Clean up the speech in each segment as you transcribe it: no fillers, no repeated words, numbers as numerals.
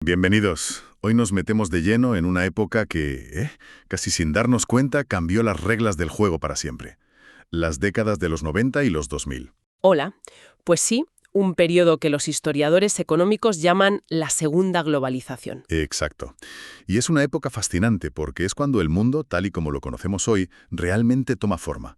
Bienvenidos. Hoy nos metemos de lleno en una época que, casi sin darnos cuenta, cambió las reglas del juego para siempre. Las décadas de los 90 y los 2000. Hola, pues sí, un periodo que los historiadores económicos llaman la segunda globalización. Exacto. Y es una época fascinante porque es cuando el mundo, tal y como lo conocemos hoy, realmente toma forma.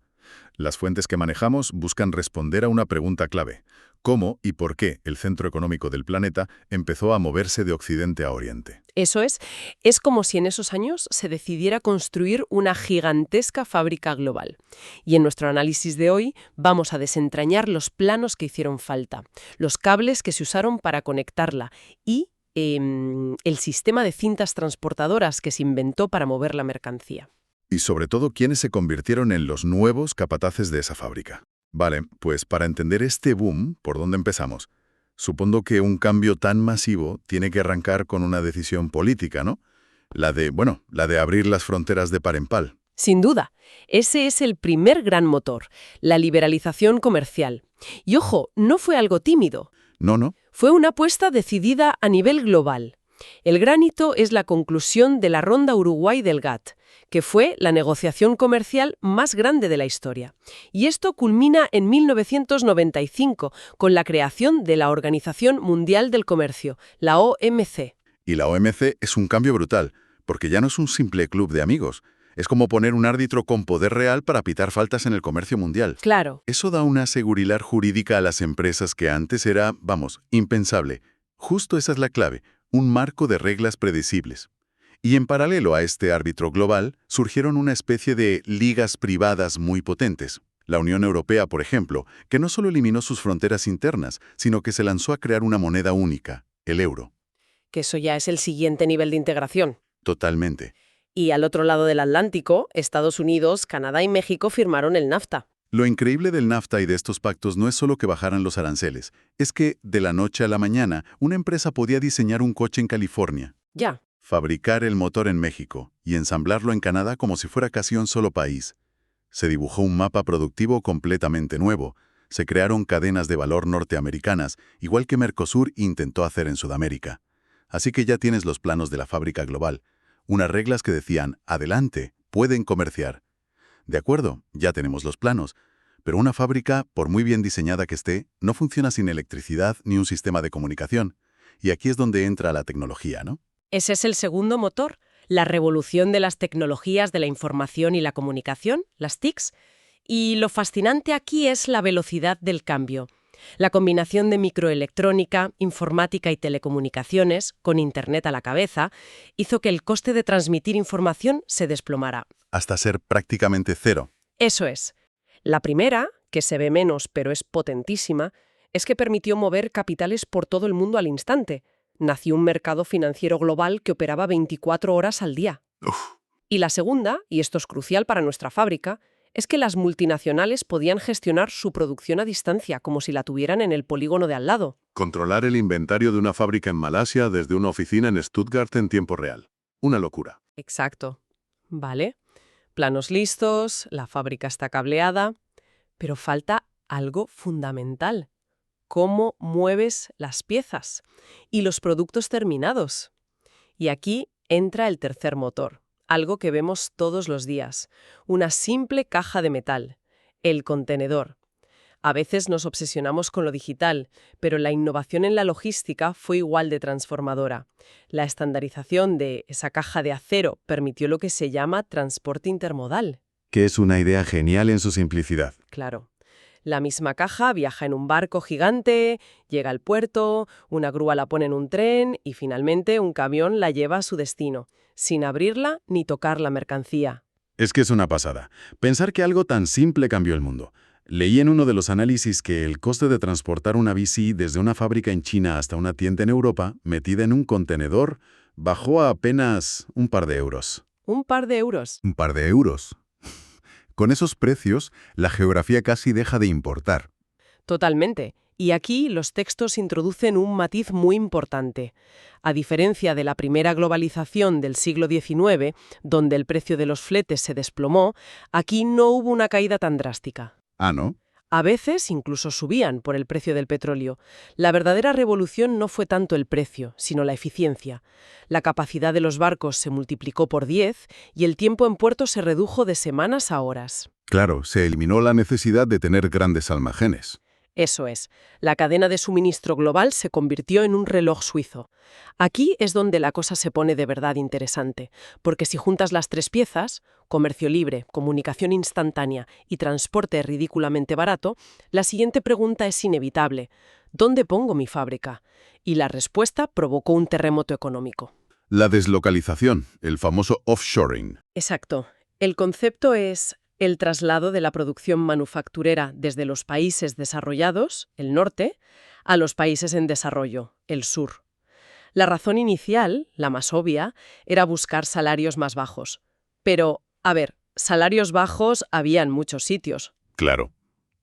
Las fuentes que manejamos buscan responder a una pregunta clave: ¿cómo y por qué el centro económico del planeta empezó a moverse de Occidente a Oriente? Eso es como si en esos años se decidiera construir una gigantesca fábrica global. Y en nuestro análisis de hoy vamos a desentrañar los planos que hicieron falta, los cables que se usaron para conectarla y el sistema de cintas transportadoras que se inventó para mover la mercancía. Y sobre todo, ¿quiénes se convirtieron en los nuevos capataces de esa fábrica? Vale, pues para entender este boom, ¿por dónde empezamos? Supongo que un cambio tan masivo tiene que arrancar con una decisión política, ¿no? La de abrir las fronteras de par en par. Sin duda, ese es el primer gran motor, la liberalización comercial. Y ojo, no fue algo tímido. No. Fue una apuesta decidida a nivel global. El gran hito es la conclusión de la Ronda Uruguay del GATT, que fue la negociación comercial más grande de la historia. Y esto culmina en 1995 con la creación de la Organización Mundial del Comercio, la OMC. Y la OMC es un cambio brutal, porque ya no es un simple club de amigos. Es como poner un árbitro con poder real para pitar faltas en el comercio mundial. Claro. Eso da una seguridad jurídica a las empresas que antes era, impensable. Justo esa es la clave, un marco de reglas predecibles. Y en paralelo a este árbitro global, surgieron una especie de ligas privadas muy potentes. La Unión Europea, por ejemplo, que no solo eliminó sus fronteras internas, sino que se lanzó a crear una moneda única, el euro. Que eso ya es el siguiente nivel de integración. Totalmente. Y al otro lado del Atlántico, Estados Unidos, Canadá y México firmaron el NAFTA. Lo increíble del NAFTA y de estos pactos no es solo que bajaran los aranceles, es que, de la noche a la mañana, una empresa podía diseñar un coche en California, Ya. fabricar el motor en México y ensamblarlo en Canadá como si fuera casi un solo país. Se dibujó un mapa productivo completamente nuevo. Se crearon cadenas de valor norteamericanas, igual que Mercosur intentó hacer en Sudamérica. Así que ya tienes los planos de la fábrica global. Unas reglas que decían, adelante, pueden comerciar. De acuerdo, ya tenemos los planos. Pero una fábrica, por muy bien diseñada que esté, no funciona sin electricidad ni un sistema de comunicación. Y aquí es donde entra la tecnología, ¿no? Ese es el segundo motor, la revolución de las tecnologías de la información y la comunicación, las TICs. Y lo fascinante aquí es la velocidad del cambio. La combinación de microelectrónica, informática y telecomunicaciones, con Internet a la cabeza, hizo que el coste de transmitir información se desplomara. Hasta ser prácticamente cero. Eso es. La primera, que se ve menos pero es potentísima, es que permitió mover capitales por todo el mundo al instante. Nació un mercado financiero global que operaba 24 horas al día. Y la segunda, y esto es crucial para nuestra fábrica, es que las multinacionales podían gestionar su producción a distancia, como si la tuvieran en el polígono de al lado. Controlar el inventario de una fábrica en Malasia desde una oficina en Stuttgart en tiempo real. Una locura. Exacto. Vale. Planos listos, la fábrica está cableada, pero falta algo fundamental. ¿Cómo mueves las piezas y los productos terminados? Y aquí entra el tercer motor, algo que vemos todos los días, una simple caja de metal, el contenedor. A veces nos obsesionamos con lo digital, pero la innovación en la logística fue igual de transformadora. La estandarización de esa caja de acero permitió lo que se llama transporte intermodal. Que es una idea genial en su simplicidad. Claro. La misma caja viaja en un barco gigante, llega al puerto, una grúa la pone en un tren y finalmente un camión la lleva a su destino, sin abrirla ni tocar la mercancía. Es que es una pasada. Pensar que algo tan simple cambió el mundo. Leí en uno de los análisis que el coste de transportar una bici desde una fábrica en China hasta una tienda en Europa, metida en un contenedor, bajó a apenas un par de euros. ¿Un par de euros? Un par de euros. Con esos precios, la geografía casi deja de importar. Totalmente. Y aquí los textos introducen un matiz muy importante. A diferencia de la primera globalización del siglo XIX, donde el precio de los fletes se desplomó, aquí no hubo una caída tan drástica. Ah, ¿no? A veces incluso subían por el precio del petróleo. La verdadera revolución no fue tanto el precio, sino la eficiencia. La capacidad de los barcos se multiplicó por 10 y el tiempo en puerto se redujo de semanas a horas. Claro, se eliminó la necesidad de tener grandes almacenes. Eso es, la cadena de suministro global se convirtió en un reloj suizo. Aquí es donde la cosa se pone de verdad interesante, porque si juntas las tres piezas, comercio libre, comunicación instantánea y transporte ridículamente barato, la siguiente pregunta es inevitable: ¿dónde pongo mi fábrica? Y la respuesta provocó un terremoto económico. La deslocalización, el famoso offshoring. Exacto. El concepto es el traslado de la producción manufacturera desde los países desarrollados, el norte, a los países en desarrollo, el sur. La razón inicial, la más obvia, era buscar salarios más bajos. Pero, a ver, salarios bajos había en muchos sitios. Claro.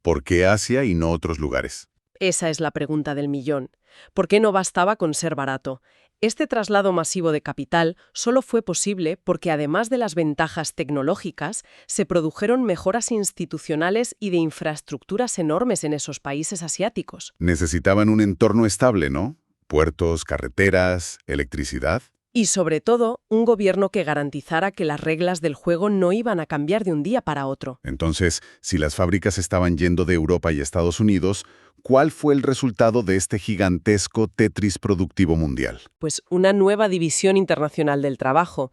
¿Por qué Asia y no otros lugares? Esa es la pregunta del millón. ¿Por qué no bastaba con ser barato? Este traslado masivo de capital solo fue posible porque, además de las ventajas tecnológicas, se produjeron mejoras institucionales y de infraestructuras enormes en esos países asiáticos. Necesitaban un entorno estable, ¿no? Puertos, carreteras, electricidad. Y, sobre todo, un gobierno que garantizara que las reglas del juego no iban a cambiar de un día para otro. Entonces, si las fábricas estaban yendo de Europa y Estados Unidos, ¿cuál fue el resultado de este gigantesco Tetris productivo mundial? Pues una nueva división internacional del trabajo.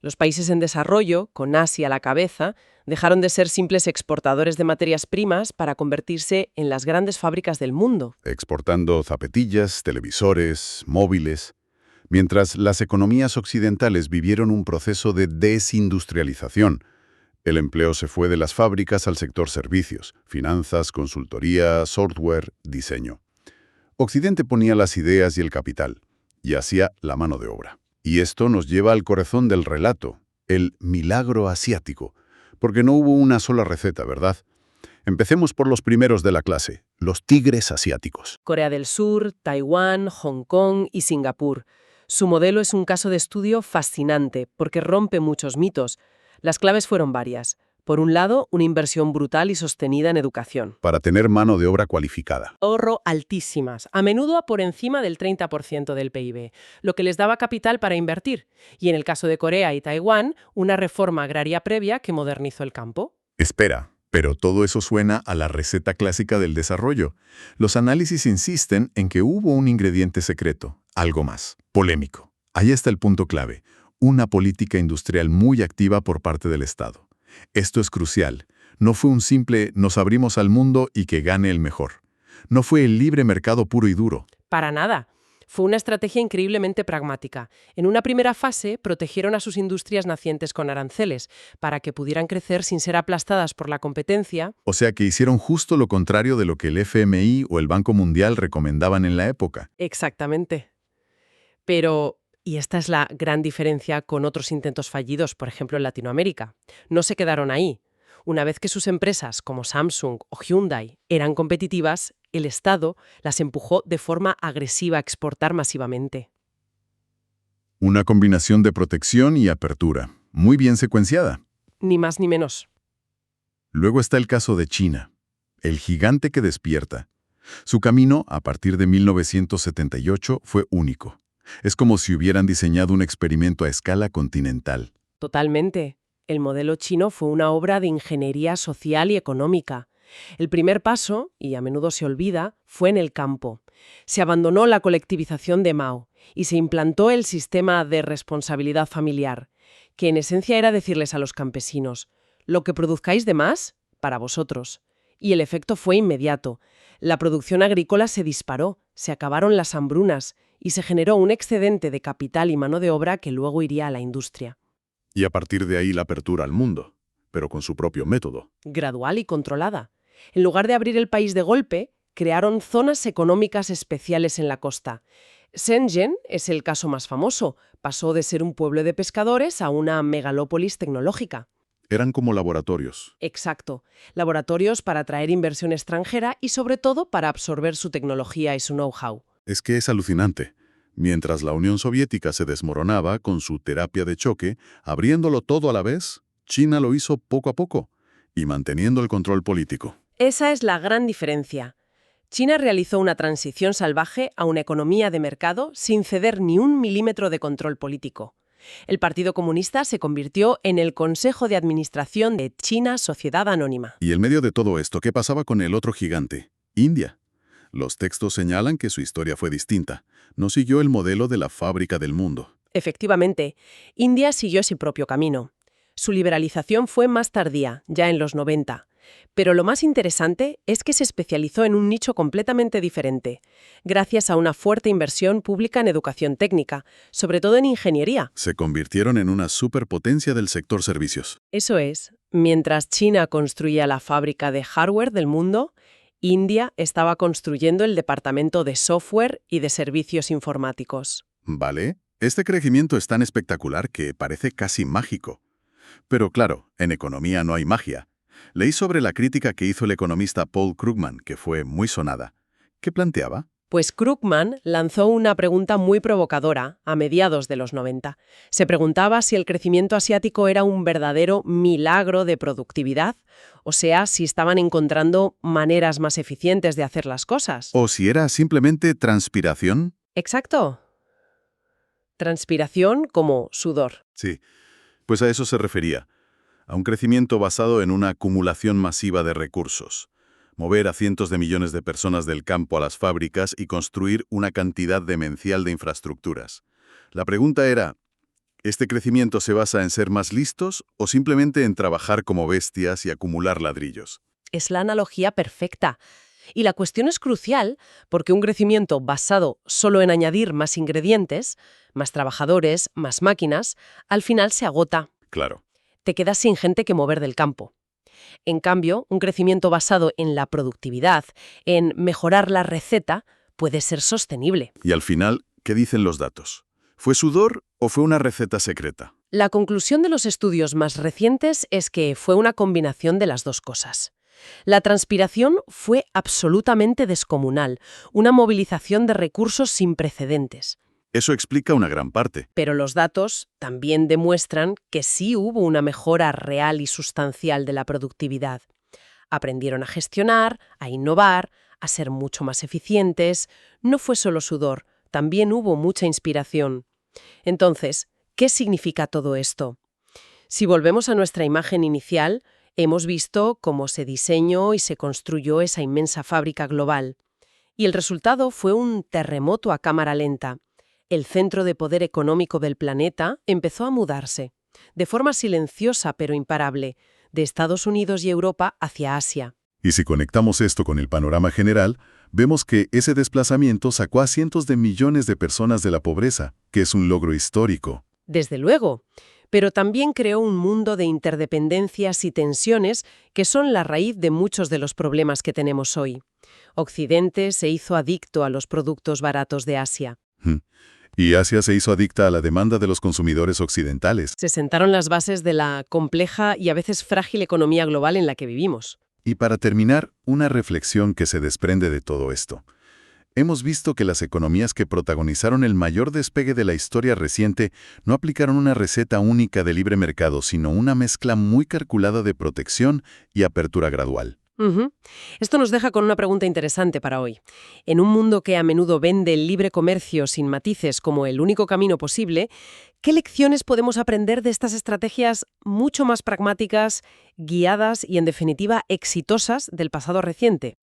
Los países en desarrollo, con Asia a la cabeza, dejaron de ser simples exportadores de materias primas para convertirse en las grandes fábricas del mundo. Exportando zapatillas, televisores, móviles. Mientras las economías occidentales vivieron un proceso de desindustrialización, el empleo se fue de las fábricas al sector servicios, finanzas, consultoría, software, diseño. Occidente ponía las ideas y el capital, y hacía la mano de obra. Y esto nos lleva al corazón del relato, el milagro asiático, porque no hubo una sola receta, ¿verdad? Empecemos por los primeros de la clase, los tigres asiáticos. Corea del Sur, Taiwán, Hong Kong y Singapur. Su modelo es un caso de estudio fascinante porque rompe muchos mitos. Las claves fueron varias. Por un lado, una inversión brutal y sostenida en educación. Para tener mano de obra cualificada. Ahorro altísimas, a menudo por encima del 30% del PIB, lo que les daba capital para invertir. Y en el caso de Corea y Taiwán, una reforma agraria previa que modernizó el campo. Espera, pero todo eso suena a la receta clásica del desarrollo. Los análisis insisten en que hubo un ingrediente secreto, algo más, polémico. Ahí está el punto clave, una política industrial muy activa por parte del Estado. Esto es crucial. No fue un simple nos abrimos al mundo y que gane el mejor. No fue el libre mercado puro y duro. Para nada. Fue una estrategia increíblemente pragmática. En una primera fase, protegieron a sus industrias nacientes con aranceles, para que pudieran crecer sin ser aplastadas por la competencia. O sea que hicieron justo lo contrario de lo que el FMI o el Banco Mundial recomendaban en la época. Exactamente. Pero, y esta es la gran diferencia con otros intentos fallidos, por ejemplo en Latinoamérica, no se quedaron ahí. Una vez que sus empresas, como Samsung o Hyundai, eran competitivas, el Estado las empujó de forma agresiva a exportar masivamente. Una combinación de protección y apertura, muy bien secuenciada. Ni más ni menos. Luego está el caso de China, el gigante que despierta. Su camino, a partir de 1978, fue único. Es como si hubieran diseñado un experimento a escala continental. Totalmente. El modelo chino fue una obra de ingeniería social y económica. El primer paso, y a menudo se olvida, fue en el campo. Se abandonó la colectivización de Mao y se implantó el sistema de responsabilidad familiar, que en esencia era decirles a los campesinos: lo que produzcáis de más, para vosotros. Y el efecto fue inmediato. La producción agrícola se disparó, se acabaron las hambrunas y se generó un excedente de capital y mano de obra que luego iría a la industria. Y a partir de ahí la apertura al mundo, pero con su propio método. Gradual y controlada. En lugar de abrir el país de golpe, crearon zonas económicas especiales en la costa. Shenzhen es el caso más famoso. Pasó de ser un pueblo de pescadores a una megalópolis tecnológica. Eran como laboratorios. Exacto. Laboratorios para atraer inversión extranjera y sobre todo para absorber su tecnología y su know-how. Es que es alucinante. Mientras la Unión Soviética se desmoronaba con su terapia de choque, abriéndolo todo a la vez, China lo hizo poco a poco y manteniendo el control político. Esa es la gran diferencia. China realizó una transición salvaje a una economía de mercado sin ceder ni un milímetro de control político. El Partido Comunista se convirtió en el Consejo de Administración de China Sociedad Anónima. Y en medio de todo esto, ¿qué pasaba con el otro gigante? India. Los textos señalan que su historia fue distinta. No siguió el modelo de la fábrica del mundo. Efectivamente, India siguió su propio camino. Su liberalización fue más tardía, ya en los 90. Pero lo más interesante es que se especializó en un nicho completamente diferente, gracias a una fuerte inversión pública en educación técnica, sobre todo en ingeniería. Se convirtieron en una superpotencia del sector servicios. Eso es, mientras China construía la fábrica de hardware del mundo, India estaba construyendo el departamento de software y de servicios informáticos. ¿Vale? Este crecimiento es tan espectacular que parece casi mágico. Pero claro, en economía no hay magia. Leí sobre la crítica que hizo el economista Paul Krugman, que fue muy sonada. ¿Qué planteaba? Pues Krugman lanzó una pregunta muy provocadora a mediados de los 90. Se preguntaba si el crecimiento asiático era un verdadero milagro de productividad, o sea, si estaban encontrando maneras más eficientes de hacer las cosas. ¿O si era simplemente transpiración? Exacto. Transpiración como sudor. Sí, pues a eso se refería. A un crecimiento basado en una acumulación masiva de recursos. Mover a cientos de millones de personas del campo a las fábricas y construir una cantidad demencial de infraestructuras. La pregunta era, ¿este crecimiento se basa en ser más listos o simplemente en trabajar como bestias y acumular ladrillos? Es la analogía perfecta. Y la cuestión es crucial porque un crecimiento basado solo en añadir más ingredientes, más trabajadores, más máquinas, al final se agota. Claro. Te quedas sin gente que mover del campo. En cambio, un crecimiento basado en la productividad, en mejorar la receta, puede ser sostenible. Y al final, ¿qué dicen los datos? ¿Fue sudor o fue una receta secreta? La conclusión de los estudios más recientes es que fue una combinación de las dos cosas. La transpiración fue absolutamente descomunal, una movilización de recursos sin precedentes. Eso explica una gran parte. Pero los datos también demuestran que sí hubo una mejora real y sustancial de la productividad. Aprendieron a gestionar, a innovar, a ser mucho más eficientes. No fue solo sudor, también hubo mucha inspiración. Entonces, ¿qué significa todo esto? Si volvemos a nuestra imagen inicial, hemos visto cómo se diseñó y se construyó esa inmensa fábrica global. Y el resultado fue un terremoto a cámara lenta. El centro de poder económico del planeta empezó a mudarse, de forma silenciosa pero imparable, de Estados Unidos y Europa hacia Asia. Y si conectamos esto con el panorama general, vemos que ese desplazamiento sacó a cientos de millones de personas de la pobreza, que es un logro histórico. Desde luego, pero también creó un mundo de interdependencias y tensiones que son la raíz de muchos de los problemas que tenemos hoy. Occidente se hizo adicto a los productos baratos de Asia. Y Asia se hizo adicta a la demanda de los consumidores occidentales. Se sentaron las bases de la compleja y a veces frágil economía global en la que vivimos. Y para terminar, una reflexión que se desprende de todo esto. Hemos visto que las economías que protagonizaron el mayor despegue de la historia reciente no aplicaron una receta única de libre mercado, sino una mezcla muy calculada de protección y apertura gradual. Esto nos deja con una pregunta interesante para hoy. En un mundo que a menudo vende el libre comercio sin matices como el único camino posible, ¿qué lecciones podemos aprender de estas estrategias mucho más pragmáticas, guiadas y, en definitiva, exitosas del pasado reciente?